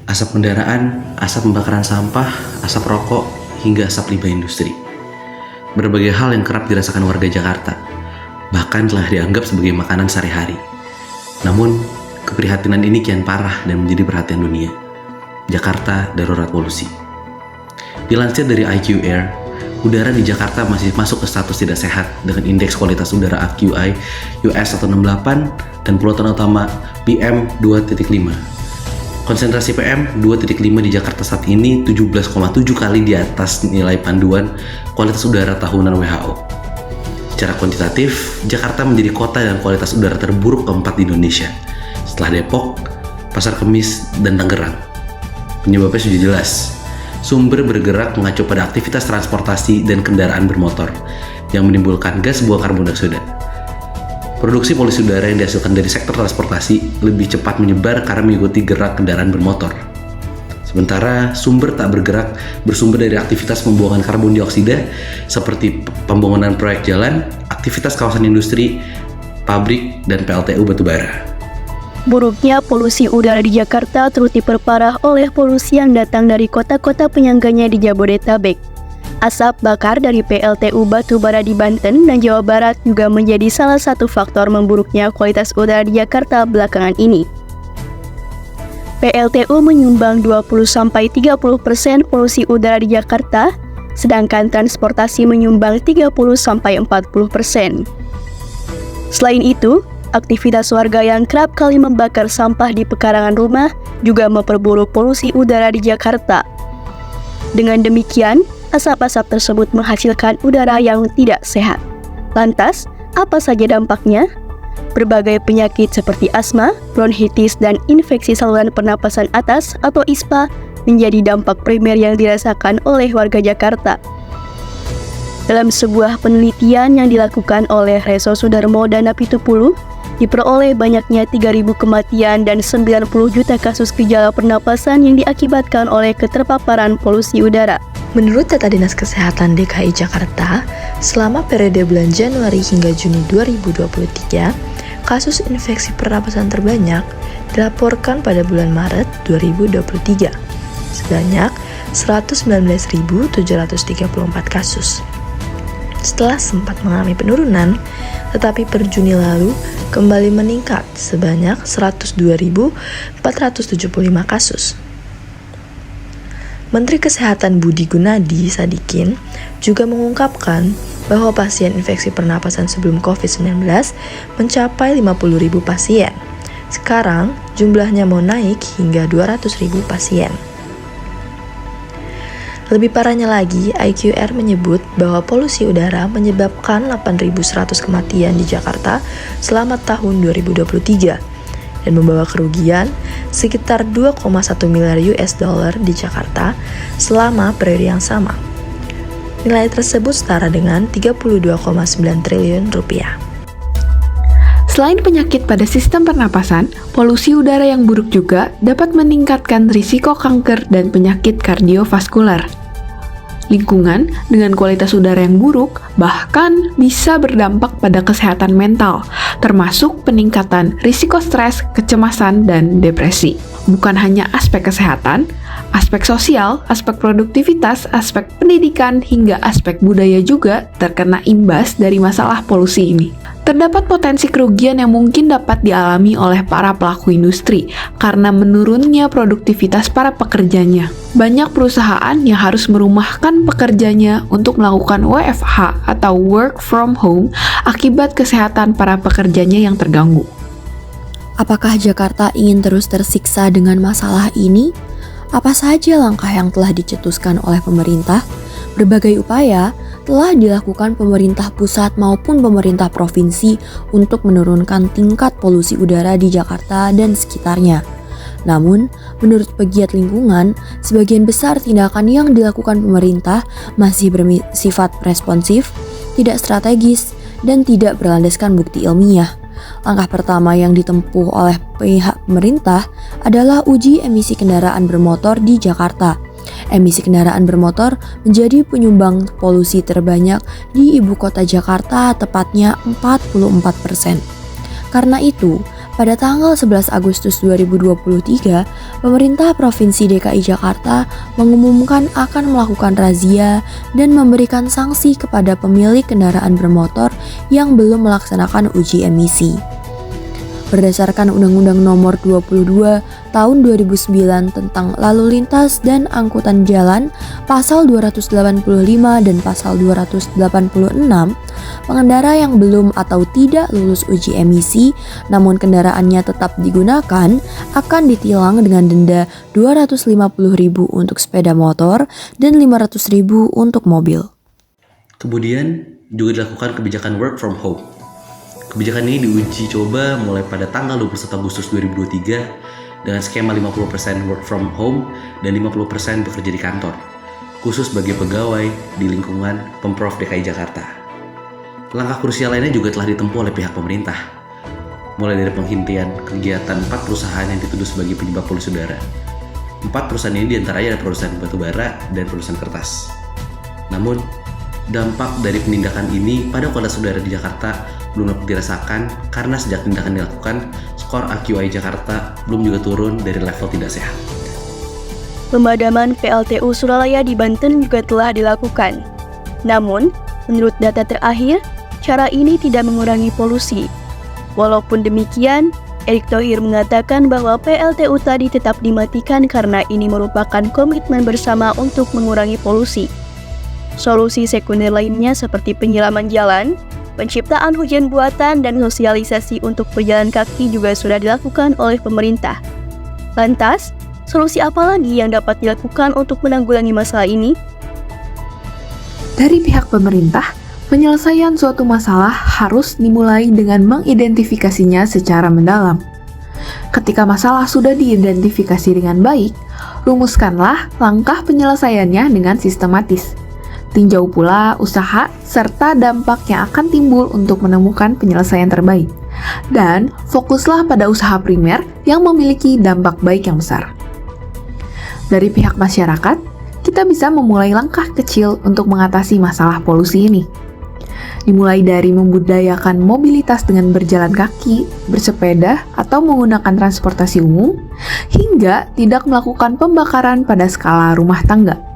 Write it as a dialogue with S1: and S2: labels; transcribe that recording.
S1: asap kendaraan, asap pembakaran sampah, asap rokok, hingga asap limbah industri. Berbagai hal yang kerap dirasakan warga Jakarta, bahkan telah dianggap sebagai makanan sehari-hari. Namun, keprihatinan ini kian parah dan menjadi perhatian dunia. Jakarta darurat polusi. Dilansir dari IQ Air, udara di Jakarta masih masuk ke status tidak sehat dengan indeks kualitas udara AQI US 168 dan polutan utama PM 2.5. Konsentrasi PM 2.5 di Jakarta saat ini 17,7 kali di atas nilai panduan kualitas udara tahunan WHO. Secara kuantitatif, Jakarta menjadi kota dengan kualitas udara terburuk keempat di Indonesia, setelah Depok, Pasar Kemis, dan Tangerang. Penyebabnya sudah jelas. Sumber bergerak mengacu pada aktivitas transportasi dan kendaraan bermotor yang menimbulkan gas buang karbon dioksida. Produksi polusi udara yang dihasilkan dari sektor transportasi lebih cepat menyebar karena mengikuti gerak kendaraan bermotor. Sementara sumber tak bergerak bersumber dari aktivitas pembuangan karbon dioksida seperti pembangunan proyek jalan, aktivitas kawasan industri, pabrik, dan PLTU batubara.
S2: Buruknya polusi udara di Jakarta turut diperparah oleh polusi yang datang dari kota-kota penyangganya di Jabodetabek. Asap bakar dari PLTU batubara di Banten dan Jawa Barat juga menjadi salah satu faktor memburuknya kualitas udara di Jakarta belakangan ini. PLTU menyumbang 20-30% polusi udara di Jakarta, sedangkan transportasi menyumbang 30-40%. Selain itu, aktivitas warga yang kerap kali membakar sampah di pekarangan rumah juga memperburuk polusi udara di Jakarta. Dengan demikian, asap-asap tersebut menghasilkan udara yang tidak sehat. Lantas, apa saja dampaknya? Berbagai penyakit seperti asma, bronkitis, dan infeksi saluran pernapasan atas atau ISPA menjadi dampak primer yang dirasakan oleh warga Jakarta. Dalam sebuah penelitian yang dilakukan oleh Reso Sudarmo dan Napitupulu, diperoleh banyaknya 3.000 kematian dan 90 juta kasus gejala pernapasan yang diakibatkan oleh keterpaparan polusi udara.
S3: Menurut data Dinas Kesehatan DKI Jakarta, selama periode bulan Januari hingga Juni 2023, kasus infeksi pernapasan terbanyak dilaporkan pada bulan Maret 2023, sebanyak 119.734 kasus. Setelah sempat mengalami penurunan, tetapi per Juni lalu kembali meningkat sebanyak 102.475 kasus. Menteri Kesehatan Budi Gunadi Sadikin juga mengungkapkan bahwa pasien infeksi pernapasan sebelum COVID-19 mencapai 50.000 pasien. Sekarang jumlahnya mau naik hingga 200.000 pasien. Lebih parahnya lagi, IQR menyebut bahwa polusi udara menyebabkan 8.100 kematian di Jakarta selama tahun 2023 dan membawa kerugian sekitar 2,1 miliar US dollar di Jakarta selama periode yang sama. Nilai tersebut setara dengan 32,9 triliun rupiah.
S4: Selain penyakit pada sistem pernapasan, polusi udara yang buruk juga dapat meningkatkan risiko kanker dan penyakit kardiovaskular. Lingkungan dengan kualitas udara yang buruk bahkan bisa berdampak pada kesehatan mental, termasuk peningkatan risiko stres, kecemasan, dan depresi. Bukan hanya aspek kesehatan, aspek sosial, aspek produktivitas, aspek pendidikan, hingga aspek budaya juga terkena imbas dari masalah polusi ini. Terdapat potensi kerugian yang mungkin dapat dialami oleh para pelaku industri karena menurunnya produktivitas para pekerjanya. Banyak perusahaan yang harus merumahkan pekerjanya untuk melakukan WFH atau work from home akibat kesehatan para pekerjanya yang terganggu.
S5: Apakah Jakarta ingin terus tersiksa dengan masalah ini? Apa saja langkah yang telah dicetuskan oleh pemerintah? Berbagai upaya telah dilakukan pemerintah pusat maupun pemerintah provinsi untuk menurunkan tingkat polusi udara di Jakarta dan sekitarnya. Namun, menurut pegiat lingkungan, sebagian besar tindakan yang dilakukan pemerintah masih bersifat responsif, tidak strategis, dan tidak berlandaskan bukti ilmiah. Langkah pertama yang ditempuh oleh pihak pemerintah adalah uji emisi kendaraan bermotor di Jakarta. Emisi kendaraan bermotor menjadi penyumbang polusi terbanyak di ibu kota Jakarta, tepatnya 44%. Karena itu, Pada tanggal 11 Agustus 2023, pemerintah Provinsi DKI Jakarta mengumumkan akan melakukan razia dan memberikan sanksi kepada pemilik kendaraan bermotor yang belum melaksanakan uji emisi. Berdasarkan Undang-Undang Nomor 22 Tahun 2009 tentang Lalu Lintas dan Angkutan Jalan, Pasal 285 dan Pasal 286, pengendara yang belum atau tidak lulus uji emisi namun kendaraannya tetap digunakan akan ditilang dengan denda Rp250.000 untuk sepeda motor dan Rp500.000 untuk mobil.
S1: Kemudian juga dilakukan kebijakan work from home. Kebijakan ini diuji coba mulai pada tanggal 21 Agustus 2023 dengan skema 50% work from home dan 50% bekerja di kantor, khusus bagi pegawai di lingkungan Pemprov DKI Jakarta. Langkah krusial lainnya juga telah ditempuh oleh pihak pemerintah, mulai dari penghentian kegiatan 4 perusahaan yang dituduh sebagai penyebab polusi udara. 4 perusahaan ini diantaranya ada perusahaan batubara dan perusahaan kertas. Namun, dampak dari penindakan ini pada kualitas udara di Jakarta belum dapat dirasakan karena sejak tindakan dilakukan, skor AQI Jakarta belum juga turun dari level tidak sehat.
S2: Pemadaman PLTU Suralaya di Banten juga telah dilakukan. Namun, menurut data terakhir, cara ini tidak mengurangi polusi. Walaupun demikian, Erick Thohir mengatakan bahwa PLTU tadi tetap dimatikan karena ini merupakan komitmen bersama untuk mengurangi polusi. Solusi sekunder lainnya seperti penyiraman jalan, penciptaan hujan buatan, dan sosialisasi untuk pejalan kaki juga sudah dilakukan oleh pemerintah. Lantas, solusi apa lagi yang dapat dilakukan untuk menanggulangi masalah ini?
S4: Dari pihak pemerintah, penyelesaian suatu masalah harus dimulai dengan mengidentifikasinya secara mendalam. Ketika masalah sudah diidentifikasi dengan baik, rumuskanlah langkah penyelesaiannya dengan sistematis. Tinjau pula usaha serta dampak yang akan timbul untuk menemukan penyelesaian terbaik. Dan fokuslah pada usaha primer yang memiliki dampak baik yang besar. Dari pihak masyarakat, kita bisa memulai langkah kecil untuk mengatasi masalah polusi ini. Dimulai dari membudayakan mobilitas dengan berjalan kaki, bersepeda, atau menggunakan transportasi umum, hingga tidak melakukan pembakaran pada skala rumah tangga.